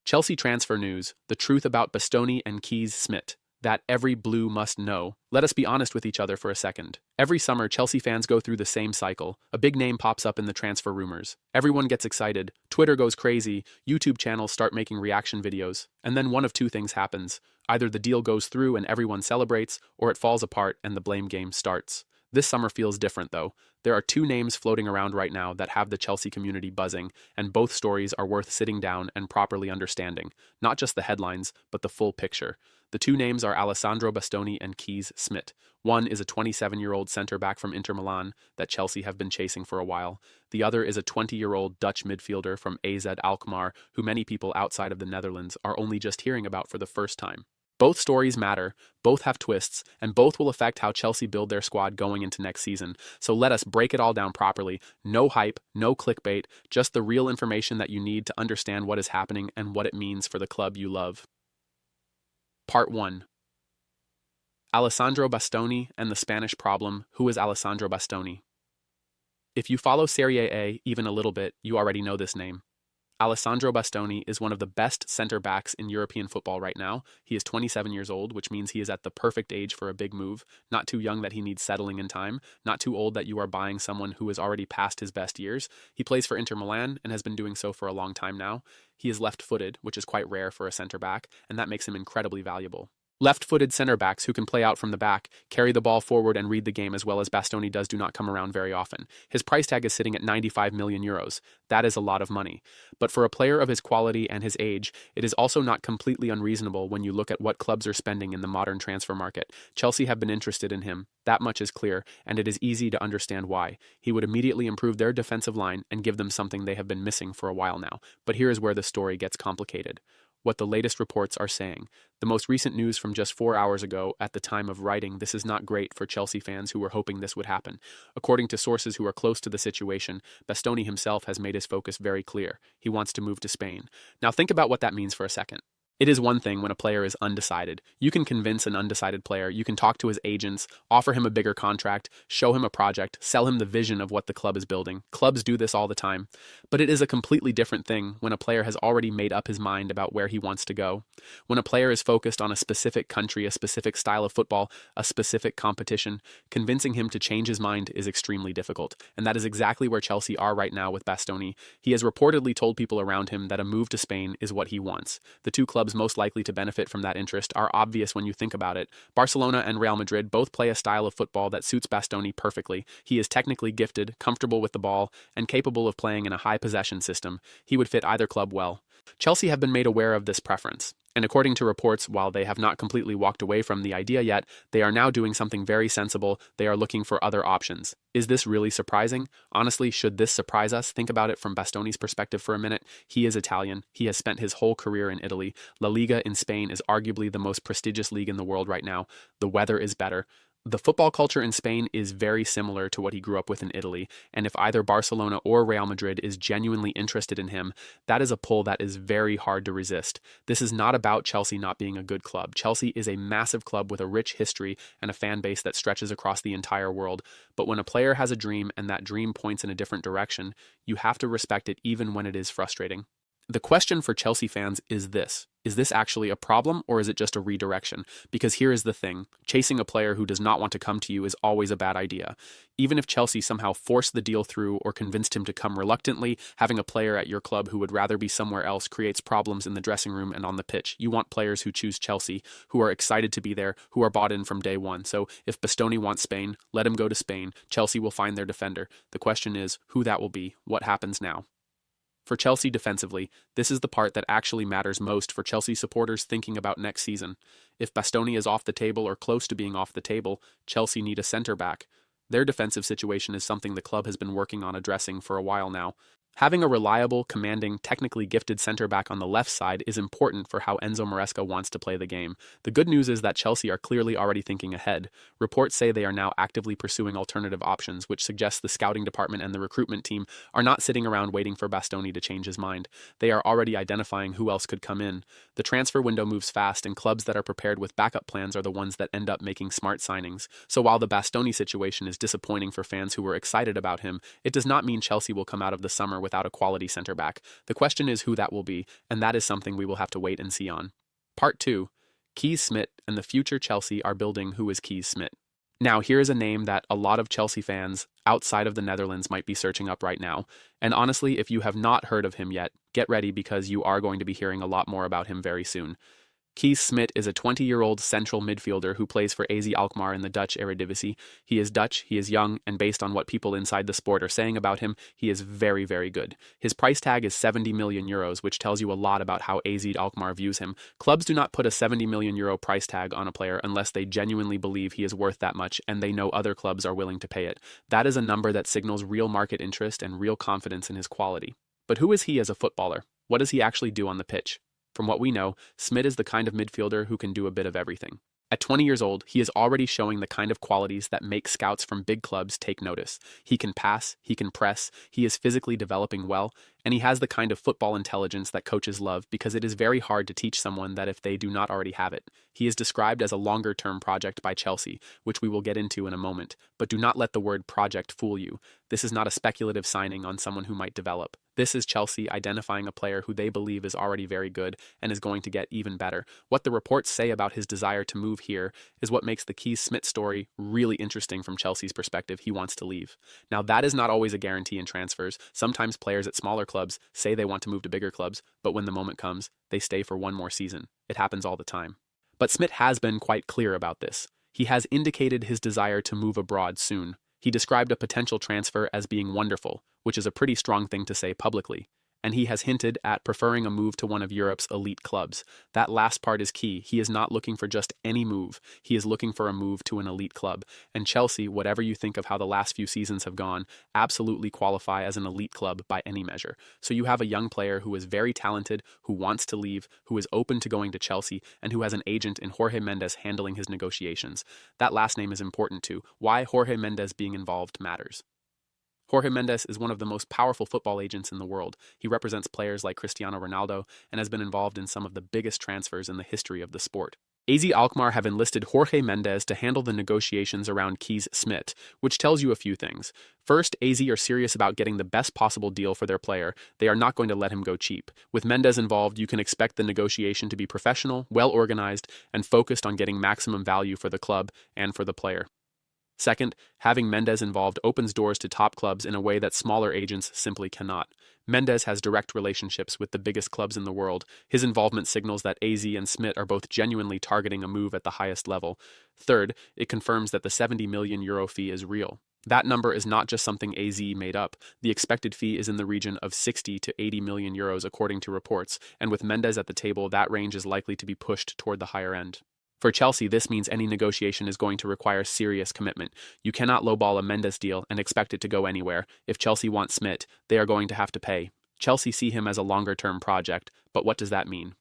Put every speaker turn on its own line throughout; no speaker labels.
Chelsea transfer news, the truth about Bastoni and Kees Smit, that every blue must know. Let us be honest with each other for a second. Every summer, Chelsea fans go through the same cycle. A big name pops up in the transfer rumors. Everyone gets excited. Twitter goes crazy. YouTube channels start making reaction videos. And then one of two things happens. Either the deal goes through and everyone celebrates, or it falls apart and the blame game starts. This summer feels different, though. There are two names floating around right now that have the Chelsea community buzzing, and both stories are worth sitting down and properly understanding. Not just the headlines, but the full picture. The two names are Alessandro Bastoni and Kees Smit. One is a 27-year-old centre-back from Inter Milan that Chelsea have been chasing for a while. The other is a 20-year-old Dutch midfielder from AZ Alkmaar, who many people outside of the Netherlands are only just hearing about for the first time. Both stories matter, both have twists, and both will affect how Chelsea build their squad going into next season. So let us break it all down properly. No hype, no clickbait, just the real information that you need to understand what is happening and what it means for the club you love. Part 1. Alessandro Bastoni and the Spanish problem. Who is Alessandro Bastoni? If you follow Serie A even a little bit, you already know this name. Alessandro Bastoni is one of the best center-backs in European football right now. He is 27 years old, which means he is at the perfect age for a big move. Not too young that he needs settling in time. Not too old that you are buying someone who is already past his best years. He plays for Inter Milan and has been doing so for a long time now. He is left-footed, which is quite rare for a center-back, and that makes him incredibly valuable. Left-footed center-backs who can play out from the back, carry the ball forward and read the game as well as Bastoni does do not come around very often. His price tag is sitting at 95 million euros. That is a lot of money. But for a player of his quality and his age, it is also not completely unreasonable when you look at what clubs are spending in the modern transfer market. Chelsea have been interested in him. That much is clear, and it is easy to understand why. He would immediately improve their defensive line and give them something they have been missing for a while now. But here is where the story gets complicated. What the latest reports are saying. The most recent news from just 4 hours ago, at the time of writing, this is not great for Chelsea fans who were hoping this would happen. According to sources who are close to the situation, Bastoni himself has made his focus very clear. He wants to move to Spain. Now think about what that means for a second. It is one thing when a player is undecided. You can convince an undecided player, you can talk to his agents, offer him a bigger contract, show him a project, sell him the vision of what the club is building. Clubs do this all the time. But it is a completely different thing when a player has already made up his mind about where he wants to go. When a player is focused on a specific country, a specific style of football, a specific competition, convincing him to change his mind is extremely difficult. And that is exactly where Chelsea are right now with Bastoni. He has reportedly told people around him that a move to Spain is what he wants. The two clubs most likely to benefit from that interest are obvious when you think about it. Barcelona and Real Madrid both play a style of football that suits Bastoni perfectly. He is technically gifted, comfortable with the ball, and capable of playing in a high possession system. He would fit either club well. Chelsea have been made aware of this preference. And according to reports, while they have not completely walked away from the idea yet, they are now doing something very sensible. They are looking for other options. Is this really surprising? Honestly, should this surprise us? Think about it from Bastoni's perspective for a minute. He is Italian. He has spent his whole career in Italy. La Liga in Spain is arguably the most prestigious league in the world right now. The weather is better. The football culture in Spain is very similar to what he grew up with in Italy, and if either Barcelona or Real Madrid is genuinely interested in him, that is a pull that is very hard to resist. This is not about Chelsea not being a good club. Chelsea is a massive club with a rich history and a fan base that stretches across the entire world. But when a player has a dream and that dream points in a different direction, you have to respect it even when it is frustrating. The question for Chelsea fans is this. Is this actually a problem, or is it just a redirection? Because here is the thing. Chasing a player who does not want to come to you is always a bad idea. Even if Chelsea somehow forced the deal through or convinced him to come reluctantly, having a player at your club who would rather be somewhere else creates problems in the dressing room and on the pitch. You want players who choose Chelsea, who are excited to be there, who are bought in from day one. So if Bastoni wants Spain, let him go to Spain. Chelsea will find their defender. The question is who that will be. What happens now? For Chelsea defensively, this is the part that actually matters most for Chelsea supporters thinking about next season. If Bastoni is off the table or close to being off the table, Chelsea need a centre-back. Their defensive situation is something the club has been working on addressing for a while now. Having a reliable, commanding, technically gifted center-back on the left side is important for how Enzo Maresca wants to play the game. The good news is that Chelsea are clearly already thinking ahead. Reports say they are now actively pursuing alternative options, which suggests the scouting department and the recruitment team are not sitting around waiting for Bastoni to change his mind. They are already identifying who else could come in. The transfer window moves fast, and clubs that are prepared with backup plans are the ones that end up making smart signings. So while the Bastoni situation is disappointing for fans who were excited about him, it does not mean Chelsea will come out of the summer without a quality center back. The question is who that will be, and that is something we will have to wait and see on. Part 2. Kees Smit and the future Chelsea are building who is Kees Smit. Now, here is a name that a lot of Chelsea fans outside of the Netherlands might be searching up right now. And honestly, if you have not heard of him yet, get ready because you are going to be hearing a lot more about him very soon. Kees Smit is a 20-year-old central midfielder who plays for AZ Alkmaar in the Dutch Eredivisie. He is Dutch, he is young, and based on what people inside the sport are saying about him, he is very, very good. His price tag is 70 million euros, which tells you a lot about how AZ Alkmaar views him. Clubs do not put a 70 million euro price tag on a player unless they genuinely believe he is worth that much and they know other clubs are willing to pay it. That is a number that signals real market interest and real confidence in his quality. But who is he as a footballer? What does he actually do on the pitch? From what we know, Smit is the kind of midfielder who can do a bit of everything. At 20 years old, he is already showing the kind of qualities that make scouts from big clubs take notice. He can pass, he can press, he is physically developing well, and he has the kind of football intelligence that coaches love because it is very hard to teach someone that if they do not already have it. He is described as a longer-term project by Chelsea, which we will get into in a moment, but do not let the word project fool you. This is not a speculative signing on someone who might develop. This is Chelsea identifying a player who they believe is already very good and is going to get even better. What the reports say about his desire to move here is what makes the Kees Smit story really interesting from Chelsea's perspective. He wants to leave. Now, that is not always a guarantee in transfers. Sometimes players at smaller clubs say they want to move to bigger clubs, but when the moment comes, they stay for one more season. It happens all the time. But Smit has been quite clear about this. He has indicated his desire to move abroad soon. He described a potential transfer as being wonderful, which is a pretty strong thing to say publicly. And he has hinted at preferring a move to one of Europe's elite clubs. That last part is key. He is not looking for just any move. He is looking for a move to an elite club. And Chelsea, whatever you think of how the last few seasons have gone, absolutely qualify as an elite club by any measure. So you have a young player who is very talented, who wants to leave, who is open to going to Chelsea, and who has an agent in Jorge Mendes handling his negotiations. That last name is important too. Why Jorge Mendes being involved matters. Jorge Mendes is one of the most powerful football agents in the world. He represents players like Cristiano Ronaldo and has been involved in some of the biggest transfers in the history of the sport. AZ Alkmaar have enlisted Jorge Mendes to handle the negotiations around Kees Smit, which tells you a few things. First, AZ are serious about getting the best possible deal for their player. They are not going to let him go cheap. With Mendes involved, you can expect the negotiation to be professional, well-organized, and focused on getting maximum value for the club and for the player. Second, having Mendes involved opens doors to top clubs in a way that smaller agents simply cannot. Mendes has direct relationships with the biggest clubs in the world. His involvement signals that AZ and Smit are both genuinely targeting a move at the highest level. Third, it confirms that the 70 million euro fee is real. That number is not just something AZ made up. The expected fee is in the region of 60 to 80 million euros according to reports, and with Mendes at the table, that range is likely to be pushed toward the higher end. For Chelsea, this means any negotiation is going to require serious commitment. You cannot lowball a Mendes deal and expect it to go anywhere. If Chelsea wants Smit, they are going to have to pay. Chelsea see him as a longer-term project, but what does that mean?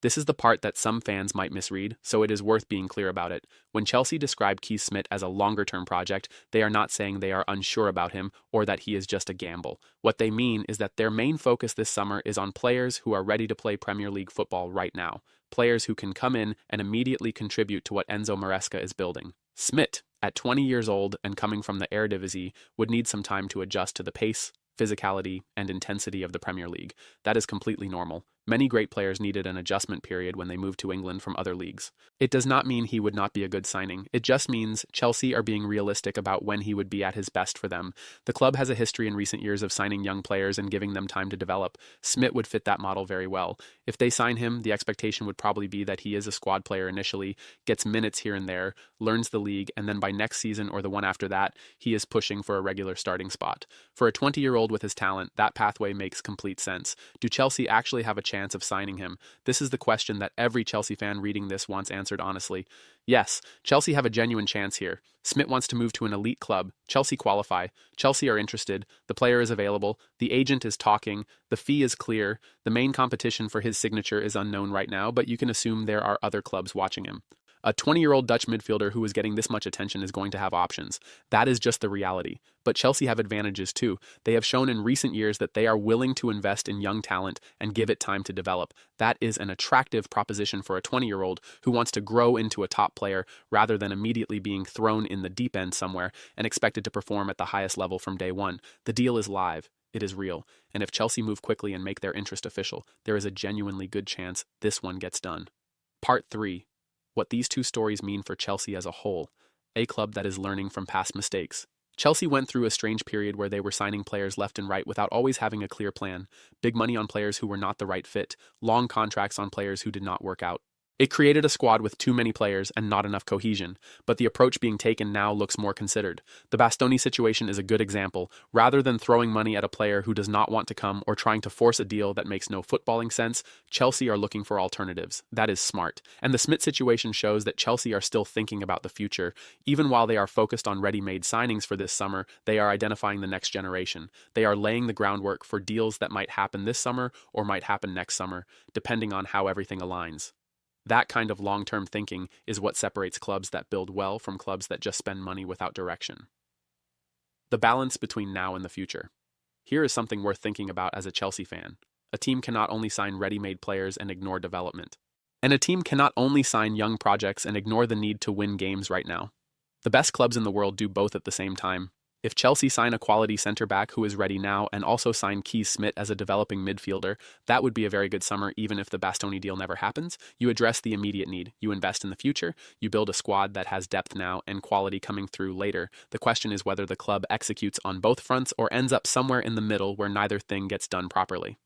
This is the part that some fans might misread, so it is worth being clear about it. When Chelsea described Kees Smit as a longer-term project, they are not saying they are unsure about him or that he is just a gamble. What they mean is that their main focus this summer is on players who are ready to play Premier League football right now. Players who can come in and immediately contribute to what Enzo Maresca is building. Smit, at 20 years old and coming from the Eredivisie, would need some time to adjust to the pace, physicality, and intensity of the Premier League. That is completely normal. Many great players needed an adjustment period when they moved to England from other leagues. It does not mean he would not be a good signing. It just means Chelsea are being realistic about when he would be at his best for them. The club has a history in recent years of signing young players and giving them time to develop. Smit would fit that model very well. If they sign him, the expectation would probably be that he is a squad player initially, gets minutes here and there, learns the league, and then by next season or the one after that, he is pushing for a regular starting spot. For a 20-year-old with his talent, that pathway makes complete sense. Do Chelsea actually have a chance of signing him? This is the question that every Chelsea fan reading this wants answered honestly. Yes, Chelsea have a genuine chance here. Smit wants to move to an elite club. Chelsea qualify. Chelsea are interested. The player is available. The agent is talking. The fee is clear. The main competition for his signature is unknown right now, but you can assume there are other clubs watching him. A 20-year-old Dutch midfielder who is getting this much attention is going to have options. That is just the reality. But Chelsea have advantages too. They have shown in recent years that they are willing to invest in young talent and give it time to develop. That is an attractive proposition for a 20-year-old who wants to grow into a top player rather than immediately being thrown in the deep end somewhere and expected to perform at the highest level from day one. The deal is live. It is real, and if Chelsea move quickly and make their interest official, there is a genuinely good chance this one gets done. Part 3. What these two stories mean for Chelsea as a whole, a club that is learning from past mistakes. Chelsea went through a strange period where they were signing players left and right without always having a clear plan, big money on players who were not the right fit, long contracts on players who did not work out. It created a squad with too many players and not enough cohesion, but the approach being taken now looks more considered. The Bastoni situation is a good example. Rather than throwing money at a player who does not want to come or trying to force a deal that makes no footballing sense, Chelsea are looking for alternatives. That is smart. And the Smit situation shows that Chelsea are still thinking about the future. Even while they are focused on ready-made signings for this summer, they are identifying the next generation. They are laying the groundwork for deals that might happen this summer or might happen next summer, depending on how everything aligns. That kind of long-term thinking is what separates clubs that build well from clubs that just spend money without direction. The balance between now and the future. Here is something worth thinking about as a Chelsea fan. A team cannot only sign ready-made players and ignore development. And a team cannot only sign young projects and ignore the need to win games right now. The best clubs in the world do both at the same time. If Chelsea sign a quality center-back who is ready now and also sign Kees Smit as a developing midfielder, that would be a very good summer even if the Bastoni deal never happens. You address the immediate need, you invest in the future, you build a squad that has depth now and quality coming through later. The question is whether the club executes on both fronts or ends up somewhere in the middle where neither thing gets done properly.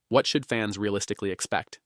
What should fans realistically expect?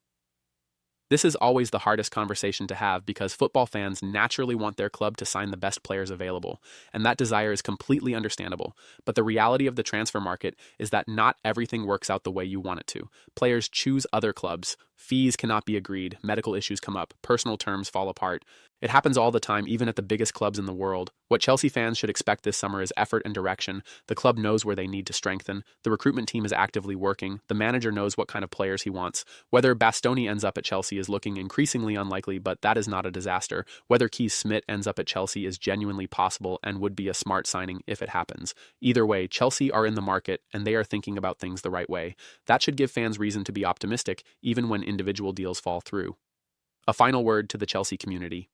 This is always the hardest conversation to have because football fans naturally want their club to sign the best players available, and that desire is completely understandable. But the reality of the transfer market is that not everything works out the way you want it to. Players choose other clubs, fees cannot be agreed, medical issues come up, personal terms fall apart. It happens all the time, even at the biggest clubs in the world. What Chelsea fans should expect this summer is effort and direction. The club knows where they need to strengthen. The recruitment team is actively working. The manager knows what kind of players he wants. Whether Bastoni ends up at Chelsea is looking increasingly unlikely, but that is not a disaster. Whether Kees Smit ends up at Chelsea is genuinely possible and would be a smart signing if it happens. Either way, Chelsea are in the market and they are thinking about things the right way. That should give fans reason to be optimistic, even when individual deals fall through. A final word to the Chelsea community.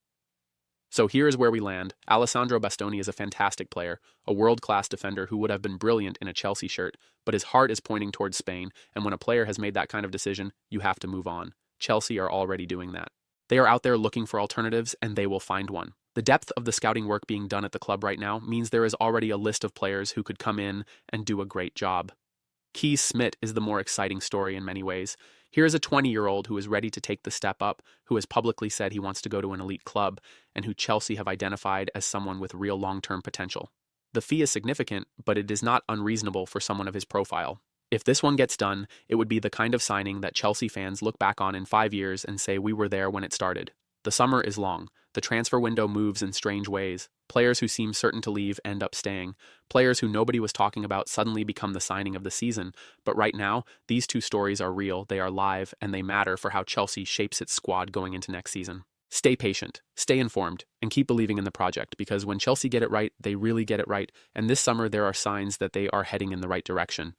So here is where we land. Alessandro Bastoni is a fantastic player, a world-class defender who would have been brilliant in a Chelsea shirt, but his heart is pointing towards Spain, and when a player has made that kind of decision, you have to move on. Chelsea are already doing that. They are out there looking for alternatives, and they will find one. The depth of the scouting work being done at the club right now means there is already a list of players who could come in and do a great job. Kees Smit is the more exciting story in many ways. Here is a 20-year-old who is ready to take the step up, who has publicly said he wants to go to an elite club, and who Chelsea have identified as someone with real long-term potential. The fee is significant, but it is not unreasonable for someone of his profile. If this one gets done, it would be the kind of signing that Chelsea fans look back on in 5 years and say we were there when it started. The summer is long. The transfer window moves in strange ways. Players who seem certain to leave end up staying. Players who nobody was talking about suddenly become the signing of the season. But right now, these two stories are real, they are live, and they matter for how Chelsea shapes its squad going into next season. Stay patient, stay informed, and keep believing in the project, because when Chelsea get it right, they really get it right, and this summer there are signs that they are heading in the right direction.